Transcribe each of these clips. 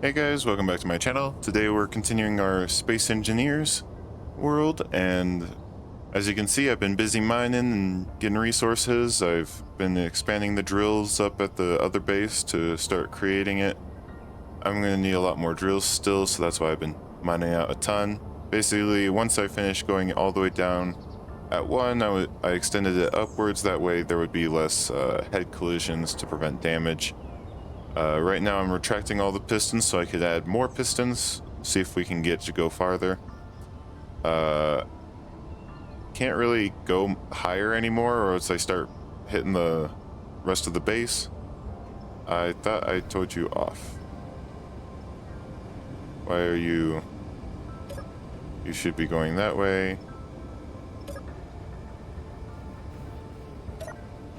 Hey guys, welcome back to my channel. Today we're continuing our Space Engineers world, and as you can see, I've been busy mining and getting resources. I've been expanding the drills up at the other base to start creating it. I'm going to need a lot more drills still, so that's why I've been mining out a ton. Basically, once I finish going all the way down at one, I extended it upwards. That way there would be less head collisions to prevent damage. Right now I'm retracting all the pistons so I could add more pistons, see if we can get to go farther. Can't really go higher anymore or else I start hitting the rest of the base. I thought I told you off. Why are you... You should be going that way.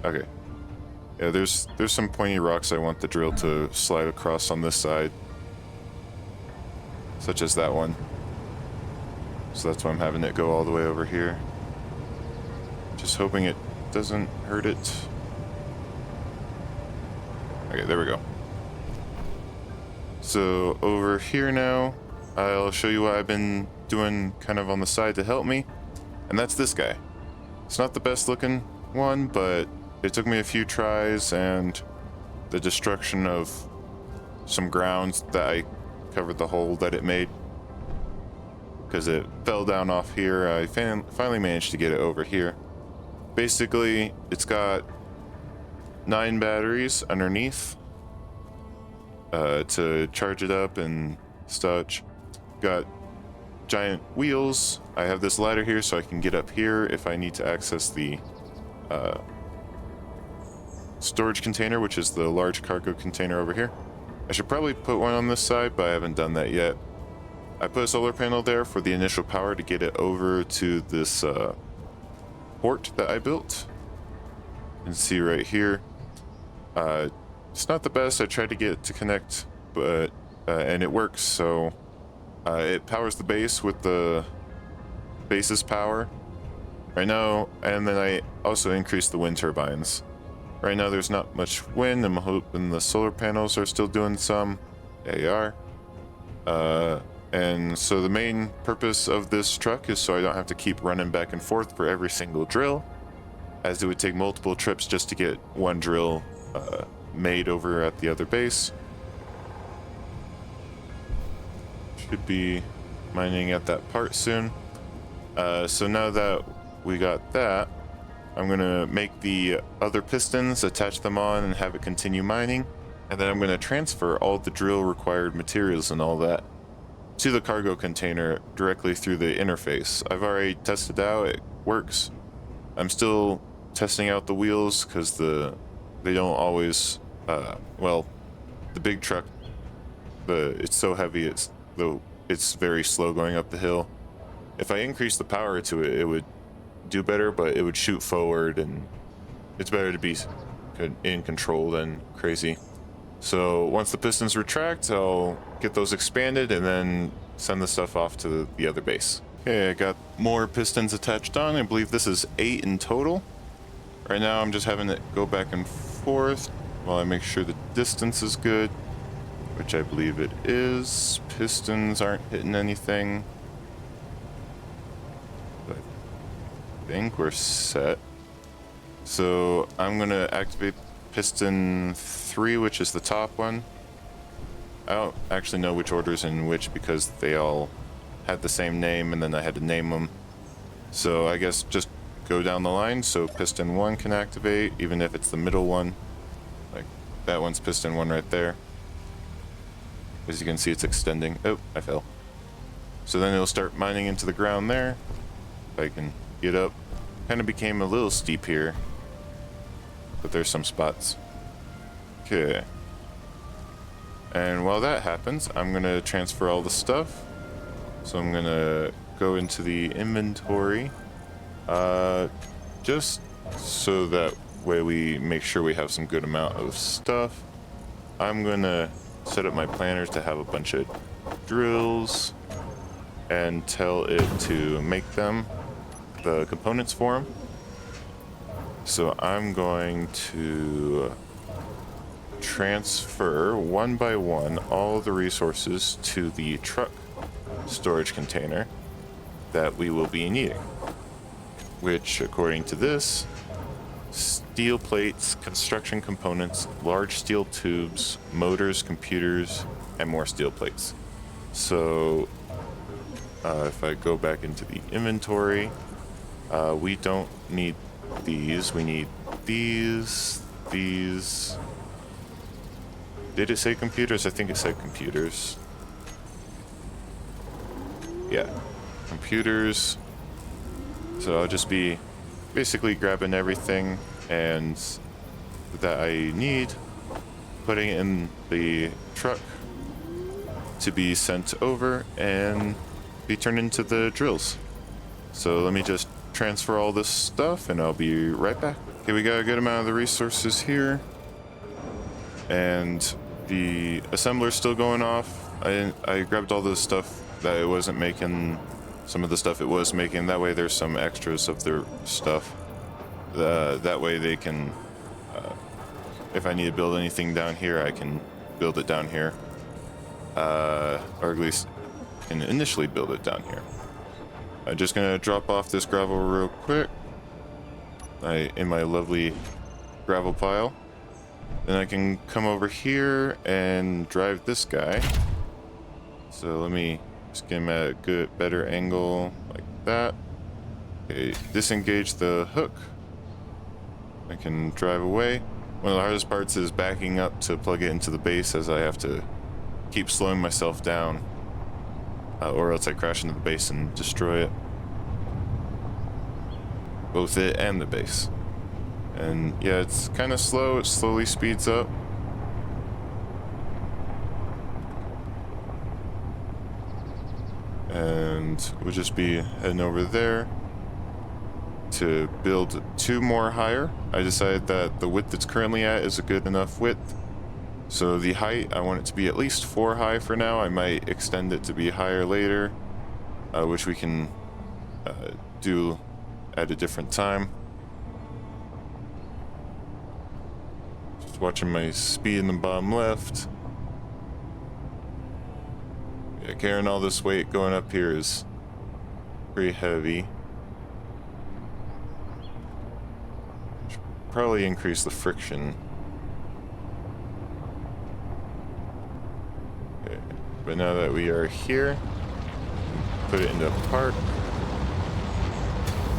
Okay. Yeah, there's some pointy rocks I want the drill to slide across on this side. Such as that one. So that's why I'm having it go all the way over here. Just hoping it doesn't hurt it. Okay, there we go. So over here now, I'll show you what I've been doing kind of on the side to help me. And that's this guy. It's not the best looking one, but it took me a few tries and the destruction of some grounds that I covered the hole that it made. Because it fell down off here, I finally managed to get it over here. Basically, it's got 9 batteries underneath to charge it up and such. Got giant wheels. I have this ladder here so I can get up here if I need to access the storage container, which is the large cargo container over here. I should probably put one on this side, but I haven't done that yet. I put a solar panel there for the initial power to get it over to this port that I built. You can see right here. It's not the best. I tried to get it to connect, but and it works. So it powers the base with the base's power right now, and then I also increased the wind turbines. Right now there's not much wind. I'm hoping the solar panels are still doing some. They are. And so the main purpose of this truck is so I don't have to keep running back and forth for every single drill, as it would take multiple trips just to get one drill made over at the other base. Should be mining at that part soon. So now that we got that, I'm gonna make the other pistons, attach them on, and have it continue mining. And then I'm gonna transfer all the drill required materials and all that to the cargo container directly through the interface. I've already tested out, it works. I'm still testing out the wheels because they don't always, well, the big truck, it's so heavy, it's very slow going up the hill. If I increase the power to it, it would do better, but it would shoot forward, and it's better to be in control than crazy. So once the pistons retract, I'll get those expanded and then send the stuff off to the other base. Okay, I got more pistons attached on. I believe this is 8 in total. Right now I'm just having it go back and forth while I make sure the distance is good, which I believe it is. Pistons aren't hitting anything. I think we're set. So I'm gonna activate piston 3, which is the top one. I don't actually know which order's in which because they all had the same name and then I had to name them. So I guess just go down the line so piston 1 can activate, even if it's the middle one. Like that one's piston 1 right there. As you can see, it's extending. Oh, I fell. So then it'll start mining into the ground there. If I can get up. Kind of became a little steep here, but there's some spots. Okay. And while that happens, I'm gonna transfer all the stuff. So I'm gonna go into the inventory, just so that way we make sure we have some good amount of stuff. I'm gonna set up my planners to have a bunch of drills and tell it to make them, the components for them. So I'm going to transfer one by one all the resources to the truck storage container that we will be needing, which, according to this, steel plates, construction components, large steel tubes, motors, computers, and more steel plates. So if I go back into the inventory, we don't need these. We need these. Did it say computers? I think it said computers. Yeah, computers. So I'll just be basically grabbing everything and that I need, putting it in the truck to be sent over and be turned into the drills. So let me just transfer all this stuff and I'll be right back. Okay, we got a good amount of the resources here, and the assembler's still going off. I grabbed all the stuff that it wasn't making, some of the stuff it was making. That way there's some extras of their stuff. That way they can, if I need to build anything down here, I can build it down here. Or at least can initially build it down here. I'm just gonna drop off this gravel real quick. In my lovely gravel pile. Then I can come over here and drive this guy. So let me just get him at a better angle like that. Okay, disengage the hook. I can drive away. One of the hardest parts is backing up to plug it into the base, as I have to keep slowing myself down, or else I crash into the base and destroy it. Both it and the base. And yeah, it's kind of slow. It slowly speeds up. And we'll just be heading over there to build 2 more higher. I decided that the width it's currently at is a good enough width. So the height, I want it to be at least 4 high for now. I might extend it to be higher later, which we can do at a different time. Just watching my speed in the bottom left. Yeah, carrying all this weight going up here is pretty heavy. Should probably increase the friction. Okay. But now that we are here, put it into park.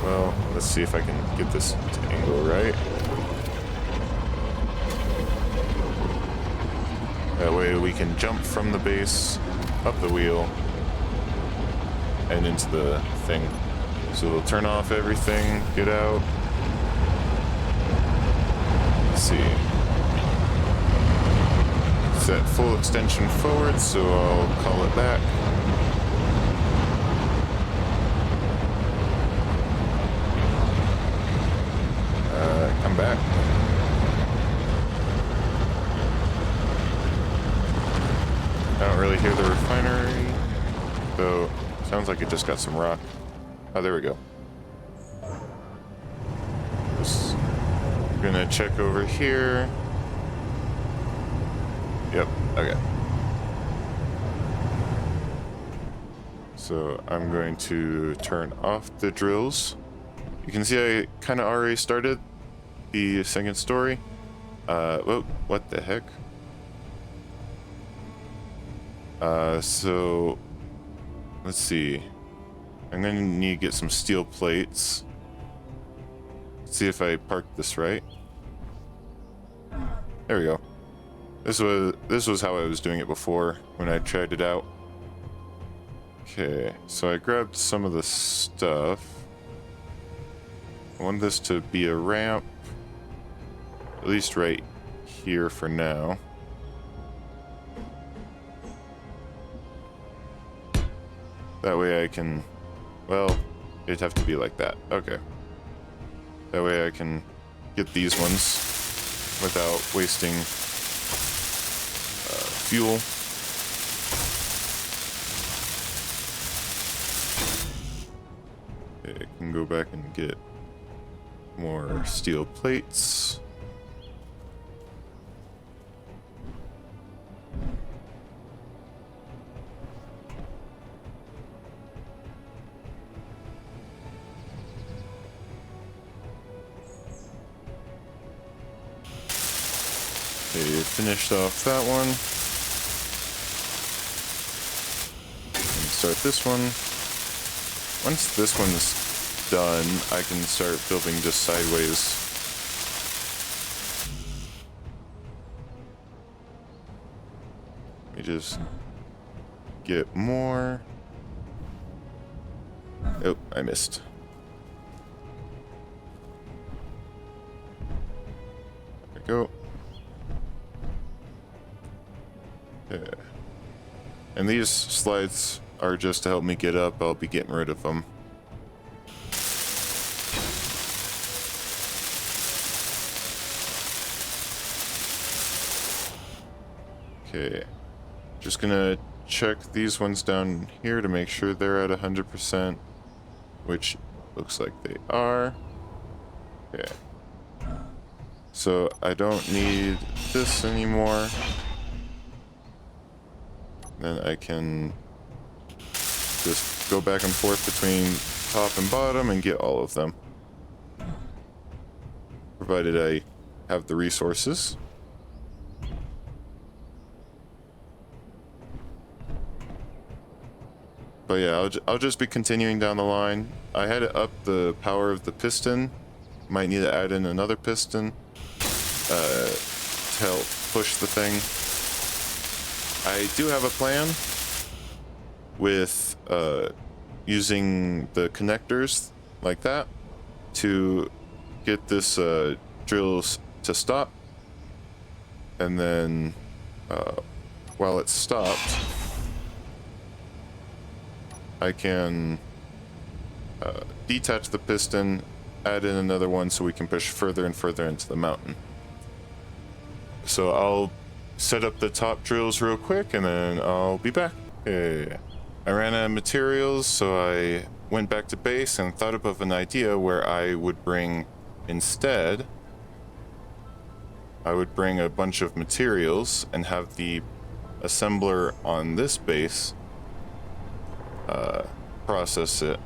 Well, let's see if I can get this to angle right. That way we can jump from the base, up the wheel, and into the thing. So we'll turn off everything, get out. Let's see. Set full extension forward, so I'll call it back. Come back. I don't really hear the refinery, though. Sounds like it just got some rock. Oh, there we go. Just gonna check over here. Yep, okay. So I'm going to turn off the drills. You can see I kind of already started the second story. Whoa, what the heck? So let's see. I'm gonna need to get some steel plates. Let's see if I parked this right. There we go. This was how I was doing it before when I tried it out. Okay, so I grabbed some of the stuff. I want this to be a ramp, at least right here for now. That way I can, well, it'd have to be like that. Okay. That way I can get these ones without wasting fuel. Okay, I can go back and get more steel plates. Okay, finished off that one. And start this one. Once this one's done, I can start building just sideways. Let me just get more. Oh, I missed. There we go. Yeah. And these slides are just to help me get up. I'll be getting rid of them. Okay. Just gonna check these ones down here to make sure they're at 100%, which looks like they are. Okay. So I don't need this anymore. Then I can just go back and forth between top and bottom and get all of them. Provided I have the resources. But yeah, I'll just be continuing down the line. I had to up the power of the piston. Might need to add in another piston to help push the thing. I do have a plan with using the connectors like that to get this drills to stop, and then while it's stopped, I can detach the piston, add in another one so we can push further and further into the mountain. So I'll set up the top drills real quick and then I'll be back. Okay. I ran out of materials, so I went back to base and thought up of an idea where I would bring, instead, I would bring a bunch of materials and have the assembler on this base process it.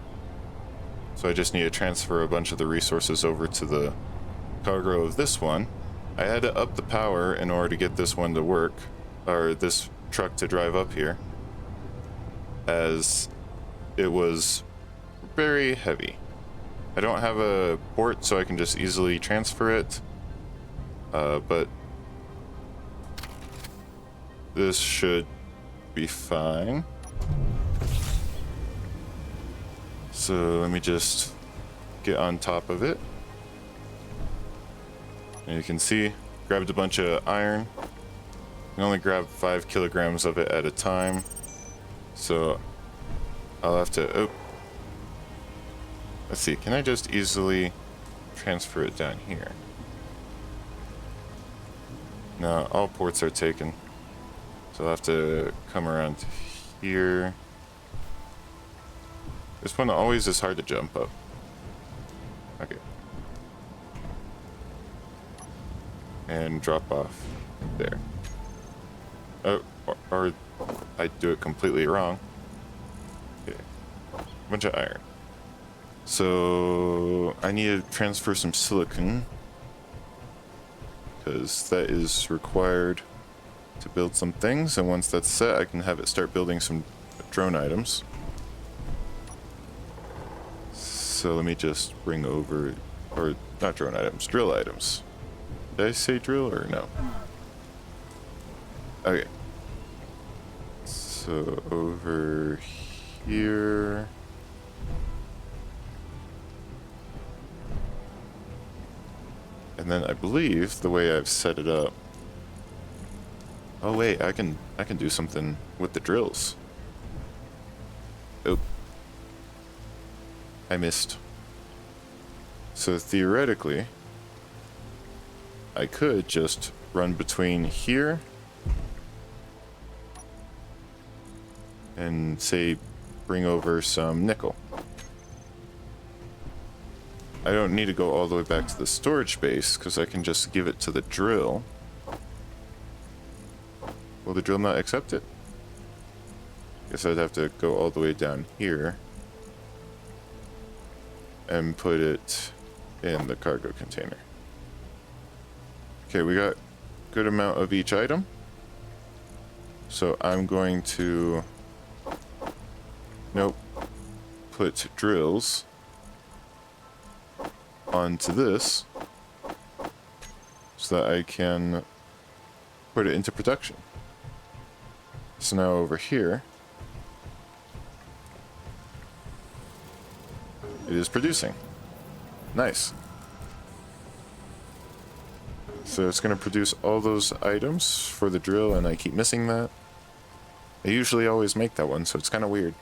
So I just need to transfer a bunch of the resources over to the cargo of this one. I had to up the power in order to get this one to work, or this truck to drive up here, as it was very heavy. I don't have a port, so I can just easily transfer it, but this should be fine. So let me just get on top of it. And you can see, grabbed a bunch of iron. You can only grab 5 kilograms of it at a time. So I'll have to, oh, let's see, can I just easily transfer it down here? No, all ports are taken. So I'll have to come around here. This one always is hard to jump up. Okay. And drop off there. Oh, or I do it completely wrong. Okay. Bunch of iron. So I need to transfer some silicon, because that is required to build some things, and once that's set, I can have it start building some drone items. So let me just bring over, or not drone items, drill items. Did I say drill or no? Okay. So over here. And then I believe the way I've set it up. Oh wait, I can do something with the drills. Oh. I missed. So theoretically, I could just run between here and say bring over some nickel. I don't need to go all the way back to the storage base because I can just give it to the drill. Will the drill not accept it? Guess I'd have to go all the way down here and put it in the cargo container. Okay, we got good amount of each item. So I'm going to, nope, put drills onto this so that I can put it into production. So now over here, it is producing. Nice. So it's going to produce all those items for the drill, and I keep missing that. I usually always make that one, so it's kind of weird.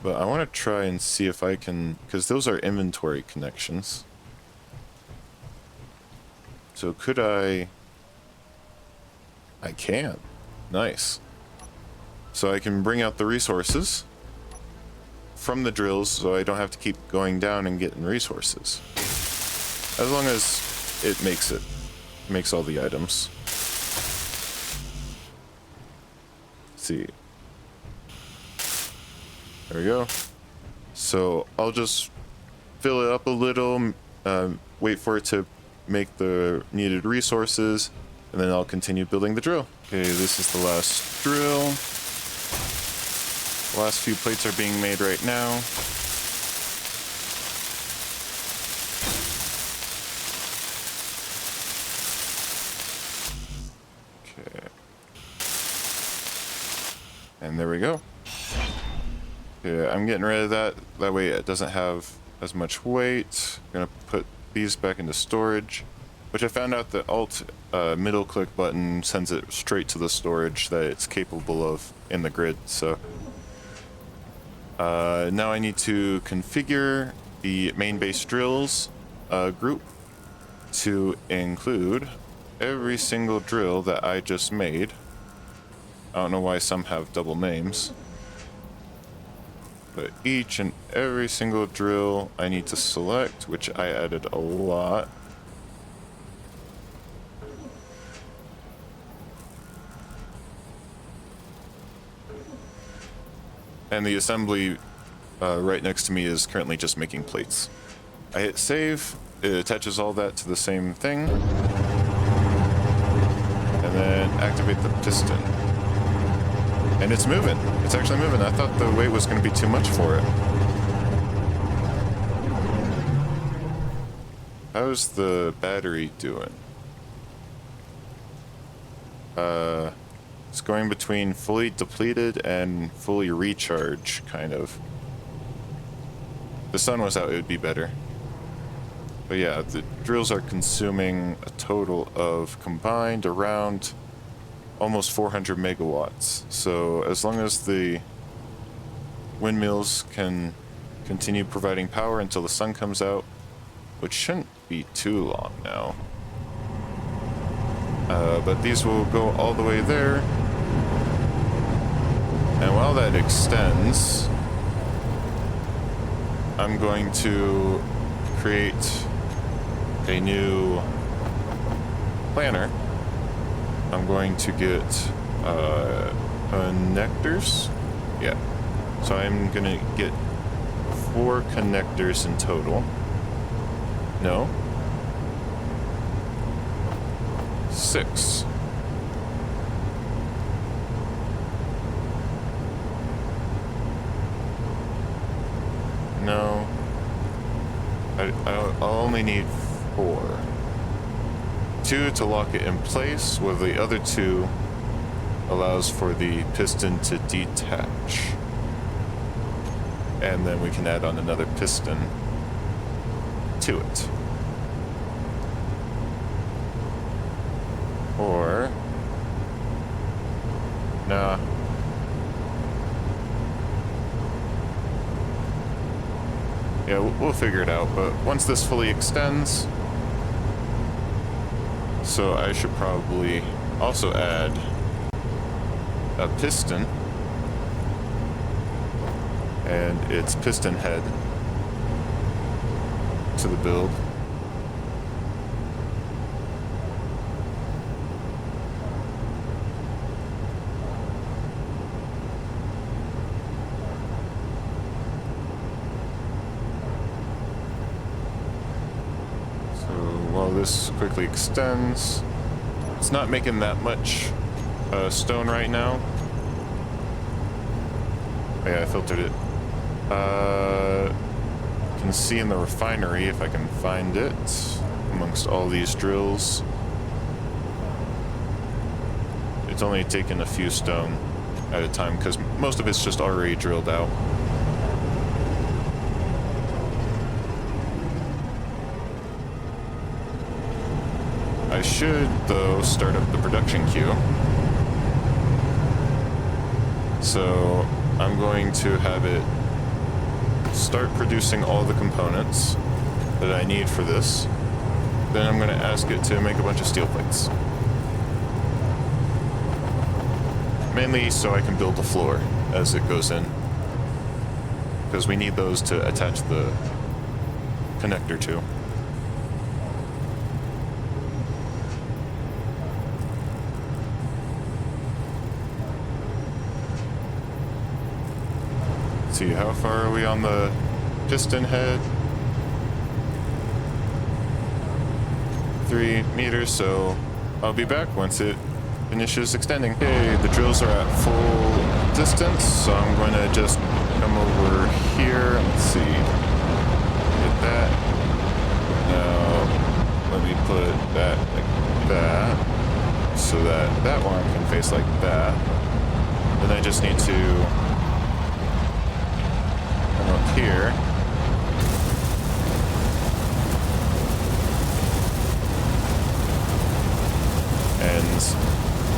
But I want to try and see if I can, because those are inventory connections. So could I can. Nice. So I can bring out the resources from the drills so I don't have to keep going down and getting resources. As long as it makes all the items. Let's see. There we go. So I'll just fill it up a little, wait for it to make the needed resources, and then I'll continue building the drill. Okay, this is the last drill. The last few plates are being made right now. Okay. And there we go. Okay, I'm getting rid of that. That way it doesn't have as much weight. I'm gonna put these back into storage, which I found out the Alt middle click button sends it straight to the storage that it's capable of in the grid. So now I need to configure the main base drills group to include every single drill that I just made. I don't know why some have double names, but each and every single drill I need to select, which I added a lot. And the assembly right next to me is currently just making plates. I hit save, it attaches all that to the same thing, and then activate the piston. And it's moving. It's actually moving. I thought the weight was going to be too much for it. How's the battery doing? It's going between fully depleted and fully recharged, kind of. If the sun was out, it would be better. But yeah, the drills are consuming a total of combined around almost 400 megawatts. So as long as the windmills can continue providing power until the sun comes out, which shouldn't be too long now. But these will go all the way there. And while that extends, I'm going to create a new planner. I'm going to get connectors. Yeah. So I'm going to get 4 connectors in total. No. 6. No. I'll only need 4. 2 to lock it in place, while the other 2 allows for the piston to detach. And then we can add on another piston to it. Or... nah. Yeah, we'll figure it out, but once this fully extends... So I should probably also add a piston and its piston head to the build. while this quickly extends. It's not making that much stone right now. Oh, yeah, I filtered it. You can see in the refinery, if I can find it, amongst all these drills. It's only taken a few stone at a time because most of it's just already drilled out. I should, though, start up the production queue. So I'm going to have it start producing all the components that I need for this. Then I'm going to ask it to make a bunch of steel plates. Mainly so I can build the floor as it goes in. Because we need those to attach the connector to. Let's see, how far are we on the piston head? 3 meters, so I'll be back once it finishes extending. Okay, the drills are at full distance, so I'm going to just come over here. Let's see. Get that. Now, let me put that like that, so that that one can face like that. Then I just need to come up here. And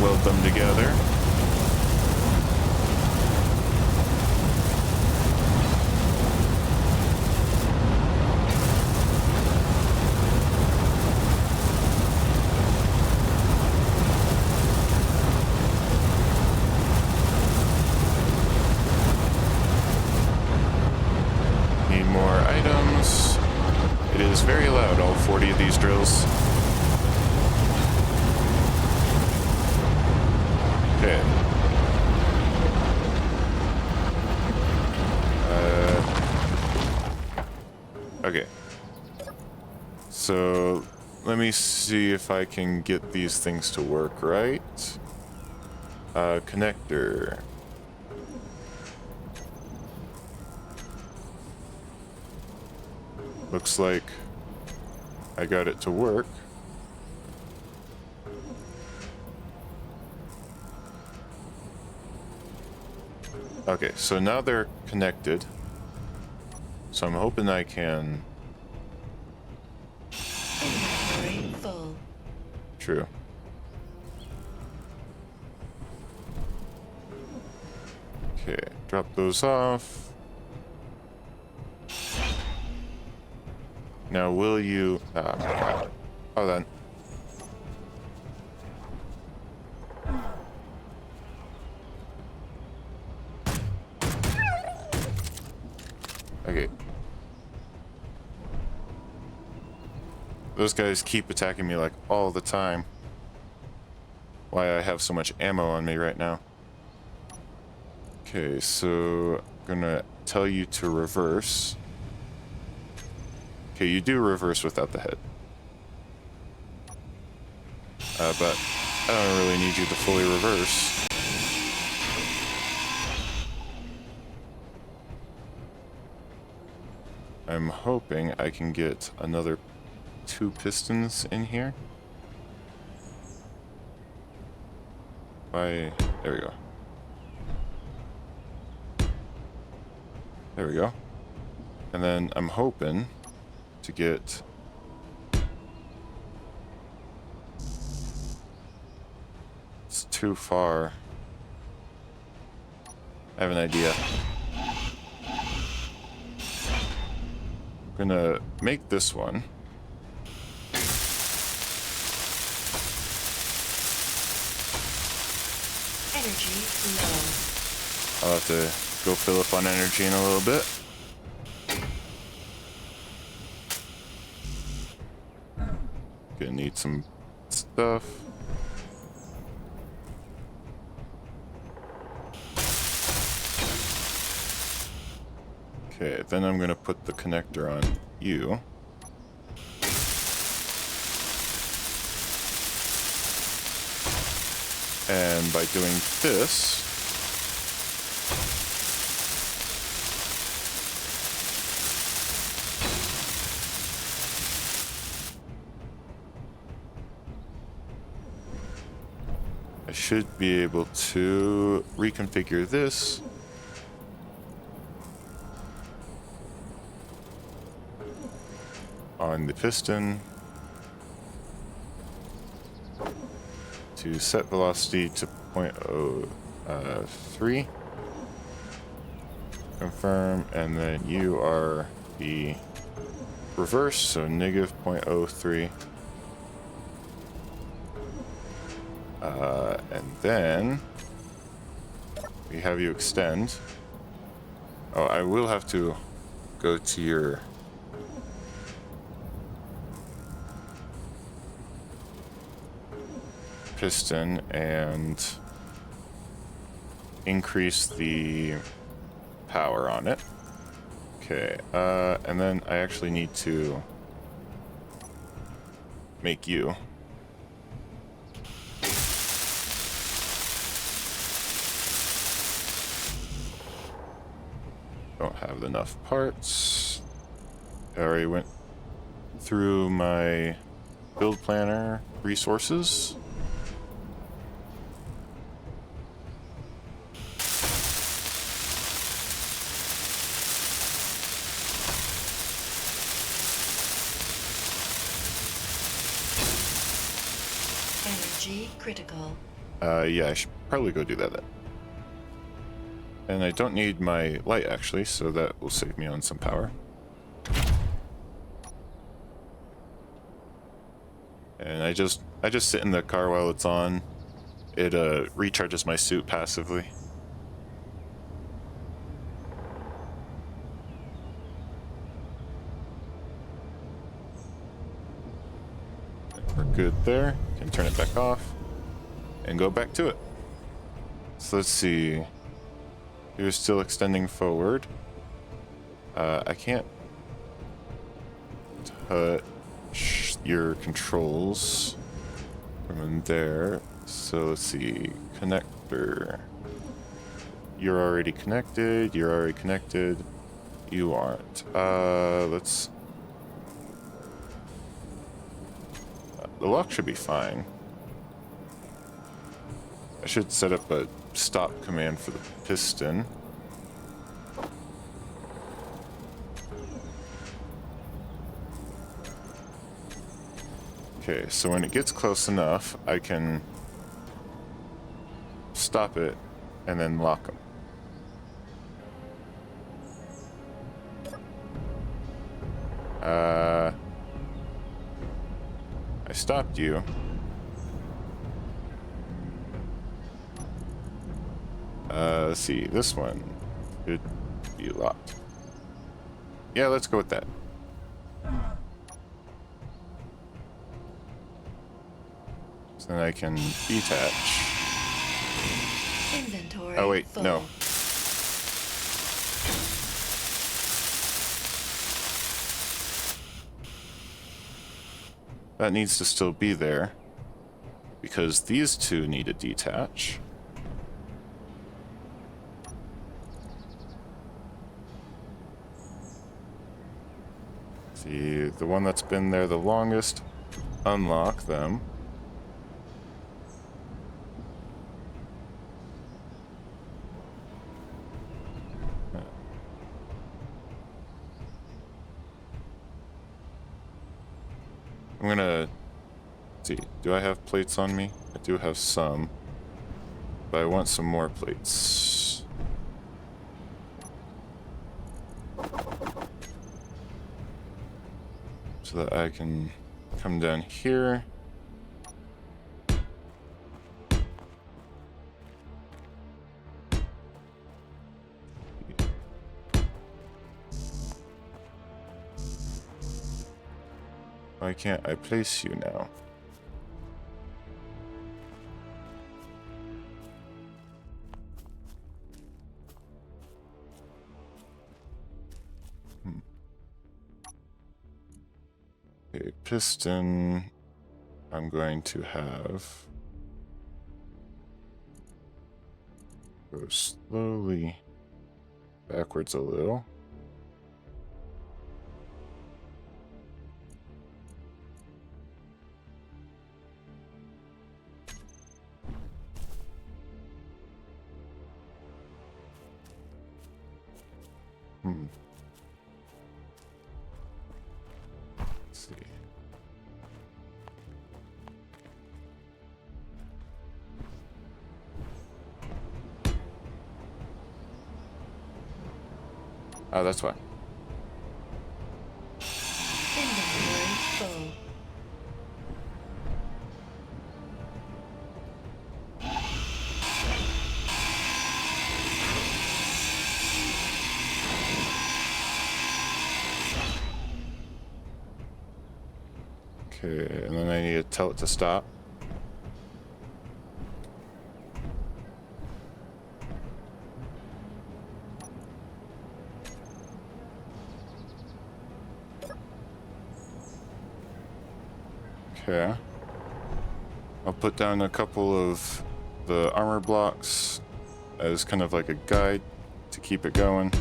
weld them together. Need more items. It is very loud, all 40 of these drills. Okay. Okay. So let me see if I can get these things to work right. Connector. Looks like I got it to work. Okay, so now they're connected. So I'm hoping I can... Full. True. Okay, drop those off. Now will you... hold on. Okay. Those guys keep attacking me like all the time. Why I have so much ammo on me right now. Okay, so I'm gonna tell you to reverse. Okay, you do reverse without the head. But I don't really need you to fully reverse. I'm hoping I can get another 2 pistons in here. There we go. There we go. And then I'm hoping to get... It's too far. I have an idea. I'm gonna make this one. Energy low. I'll have to go fill up on energy in a little bit. Gonna need some stuff. Okay, then I'm gonna put the connector on you. And by doing this, I should be able to reconfigure this. On the piston to set velocity to 0.03. Confirm, and then you are the reverse, so negative 0.03. And then we have you extend. Oh, I will have to go to your piston and increase the power on it. Okay, and then I actually need to make you. Don't have enough parts. I already went through my build planner resources. Energy critical. Yeah, I should probably go do that then. And I don't need my light actually, so that will save me on some power. And I just sit in the car while it's on. It recharges my suit passively. We're good there. Can turn it back off and go back to it. So let's see. You're still extending forward. I can't touch your controls from in there. So let's see. Connector. You're already connected. You're already connected. You aren't. Let's. The lock should be fine. I should set up a stop command for the piston. Okay, so when it gets close enough, I can stop it and then lock them. I stopped you. Let's see, this one should be locked. Yeah, let's go with that. So then I can detach. Inventory. Oh wait, full. no. That needs to still be there because these two need to detach. The one that's been there the longest, unlock them. I'm gonna see, do I have plates on me? I do have some, but I want some more plates. So that I can come down here. Why can't I place you now? Okay, piston. I'm going to have Go slowly backwards a little. Let's see. Oh, that's why. Inventory full. Okay, and then I need to tell it to stop. Okay. I'll put down a couple of the armor blocks as kind of like a guide to keep it going.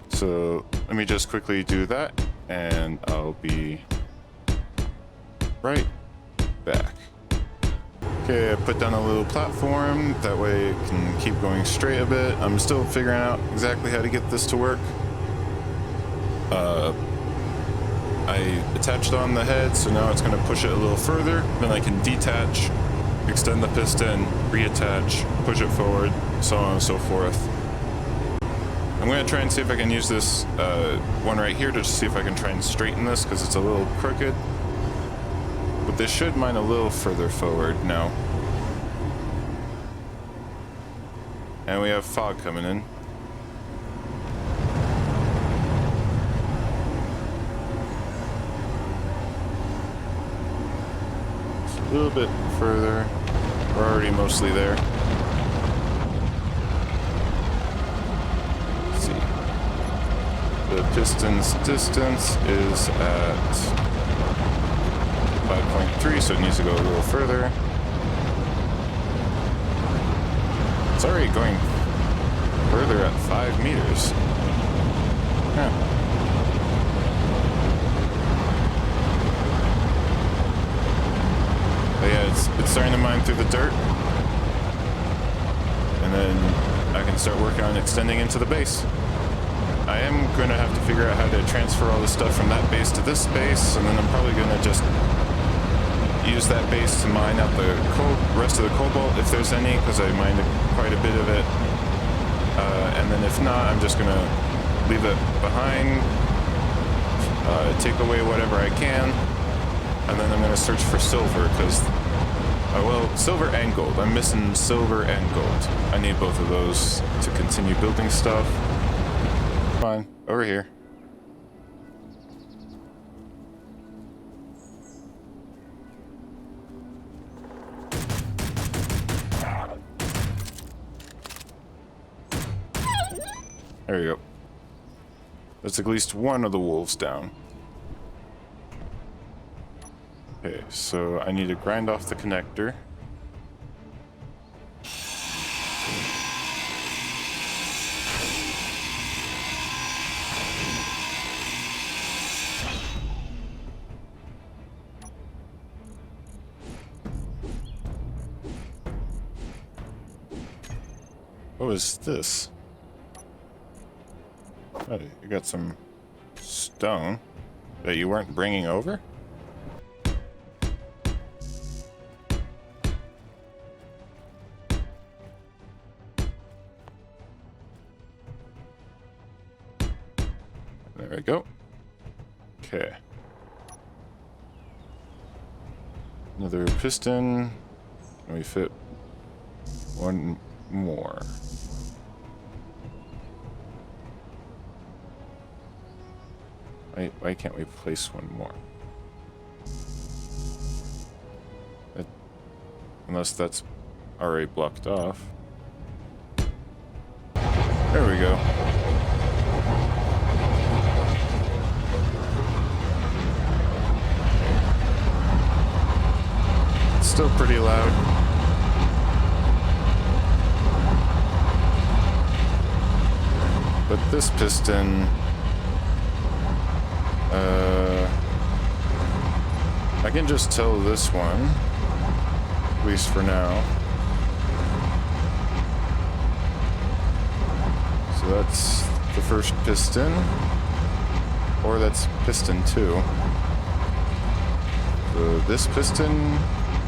So let me just quickly do that, and I'll be right back. Okay, I put down a little platform, that way it can keep going straight a bit. I'm still figuring out exactly how to get this to work. I attached on the head, so now it's going to push it a little further. Then I can detach, extend the piston, reattach, push it forward, so on and so forth. I'm going to try and see if I can use this one right here to see if I can try and straighten this, because it's a little crooked. But this should mine a little further forward now. And we have fog coming in. A little bit further. We're already mostly there. Let's see. The piston's distance is at 5.3, so it needs to go a little further. It's already going further at 5 meters. Huh. But yeah, it's starting to mine through the dirt. And then I can start working on extending into the base. I am going to have to figure out how to transfer all the stuff from that base to this base, and then I'm probably going to just use that base to mine out the rest of the cobalt, if there's any, because I mined quite a bit of it. And then if not, I'm just going to leave it behind, take away whatever I can, and then I'm going to search for silver, because, well, silver and gold. I'm missing silver and gold. I need both of those to continue building stuff. Fine, over here. There you go. That's at least one of the wolves down. Okay, so I need to grind off the connector. What is this? Oh, you got some stone that you weren't bringing over? There we go. Okay. Another piston. Can we fit one more? Why can't we place one more? Unless that's already blocked off. There we go. It's still pretty loud. But this piston, I can just tell this one, at least for now. So that's the first piston, or that's piston 2. So this piston,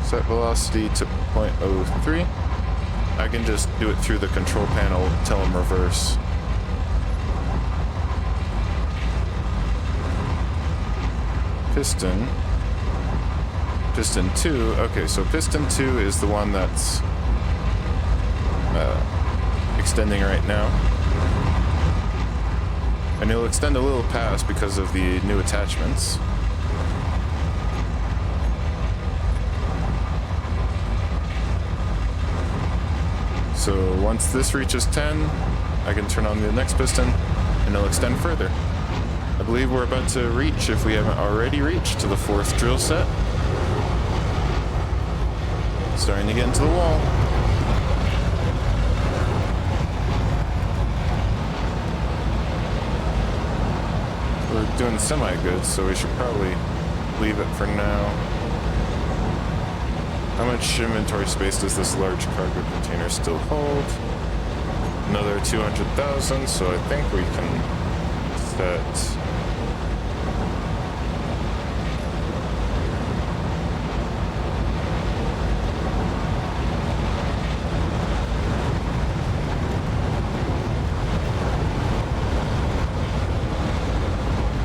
set velocity to 0.03. I can just do it through the control panel, tell them reverse. Piston 2. Okay, so piston 2 is the one that's extending right now. And it'll extend a little past because of the new attachments. So once this reaches 10, I can turn on the next piston and it'll extend further. I believe we're about to reach, if we haven't already reached, to the 4th drill set. Starting to get into the wall. We're doing semi-good, so we should probably leave it for now. How much inventory space does this large cargo container still hold? Another 200,000, so I think we can set...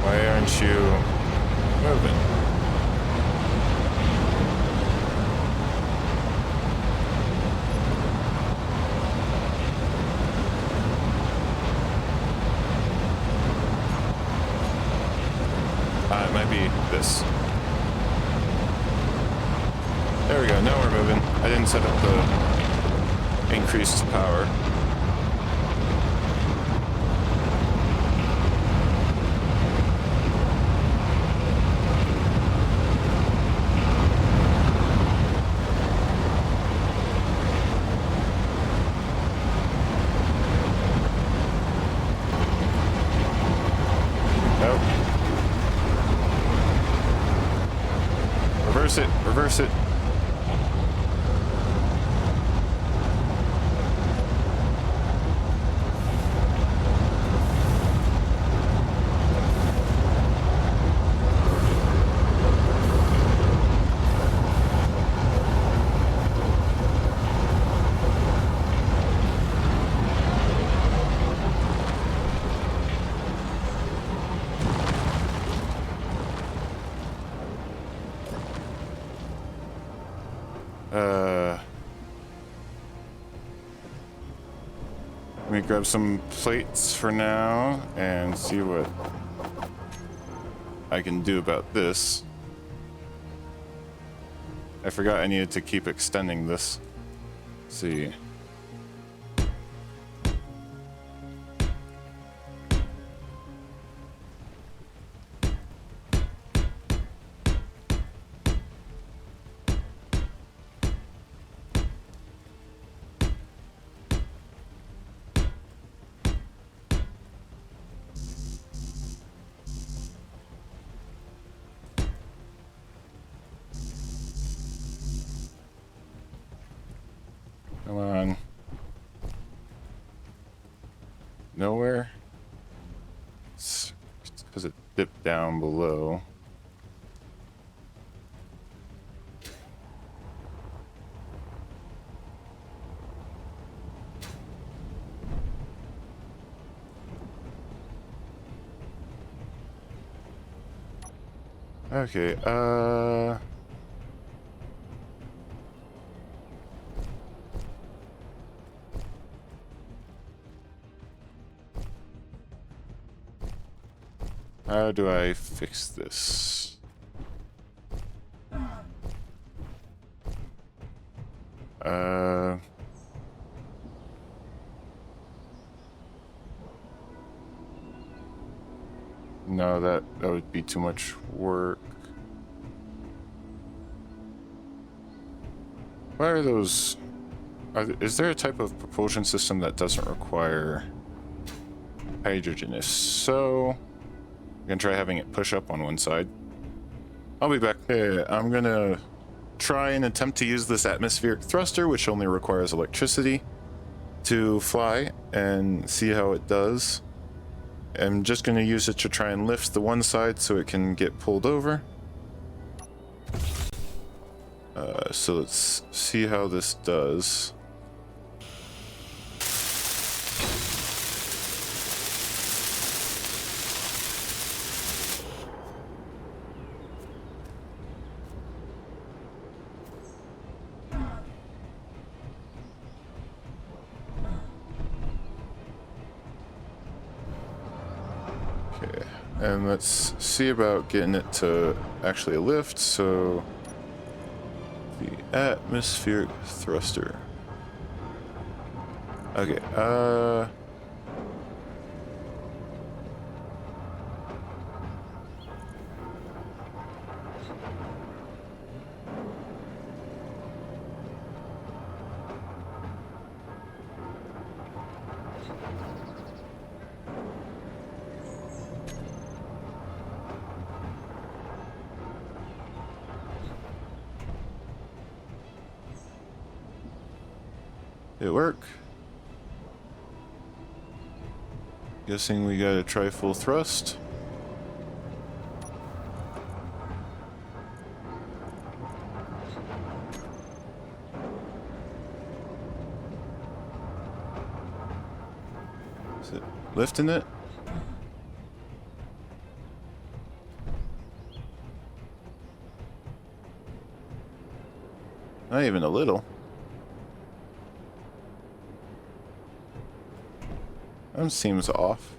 Why aren't you moving? It might be this. There we go, now we're moving. I didn't set up the increased power. Reverse it. Let me grab some plates for now and see what I can do about this. I forgot I needed to keep extending this. Let's see. Come on. Nowhere? It's because it dipped down below. Okay, how do I fix this? No, that would be too much work. Why are those... is there a type of propulsion system that doesn't require hydrogenous. So I'm gonna try having it push up on one side. I'll be back. Okay, I'm gonna try and attempt to use this atmospheric thruster, which only requires electricity, to fly and see how it does. I'm just gonna use it to try and lift the one side so it can get pulled over. So let's see how this does. Okay, and let's see about getting it to actually lift. So the atmospheric thruster. Okay, it work? Guessing we gotta try full thrust. Is it lifting it? Not even a little. That seems off.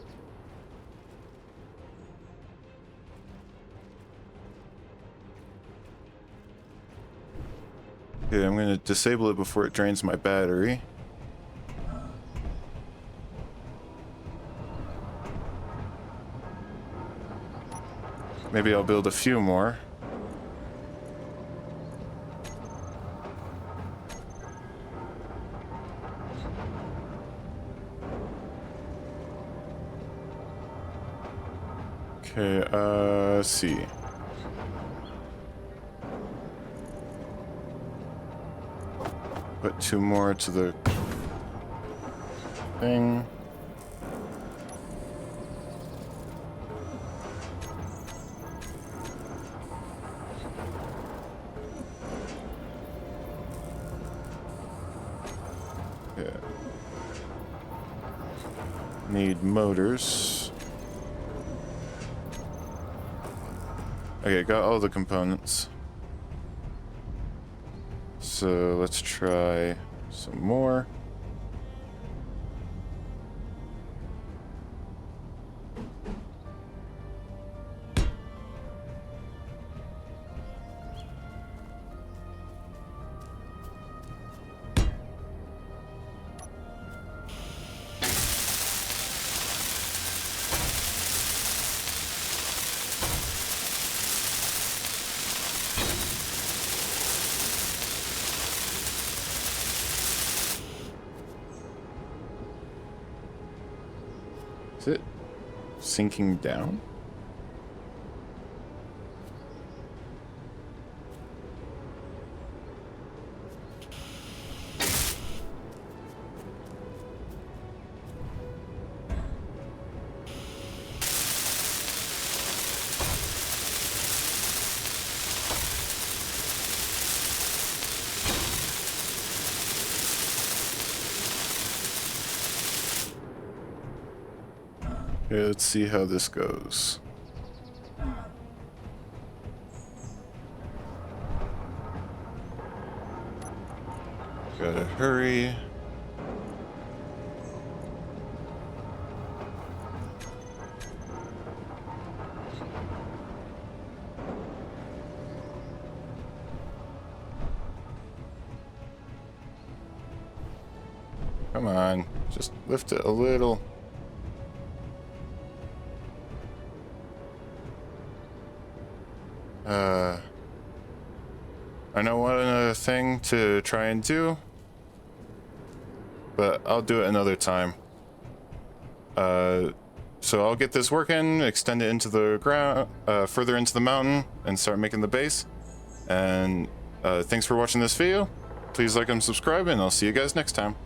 Okay, I'm gonna disable it before it drains my battery. Maybe I'll build a few more. Okay, let's see. Put two more to the thing. Yeah. Need motors. Okay, got all the components. So let's try some more. Is it sinking down? Okay, let's see how this goes. Gotta hurry. Come on, just lift it a little. I know one other thing to try and do, but I'll do it another time. So I'll get this working, extend it into the ground, further into the mountain, and start making the base. And thanks for watching this video. Please like and subscribe, and I'll see you guys next time.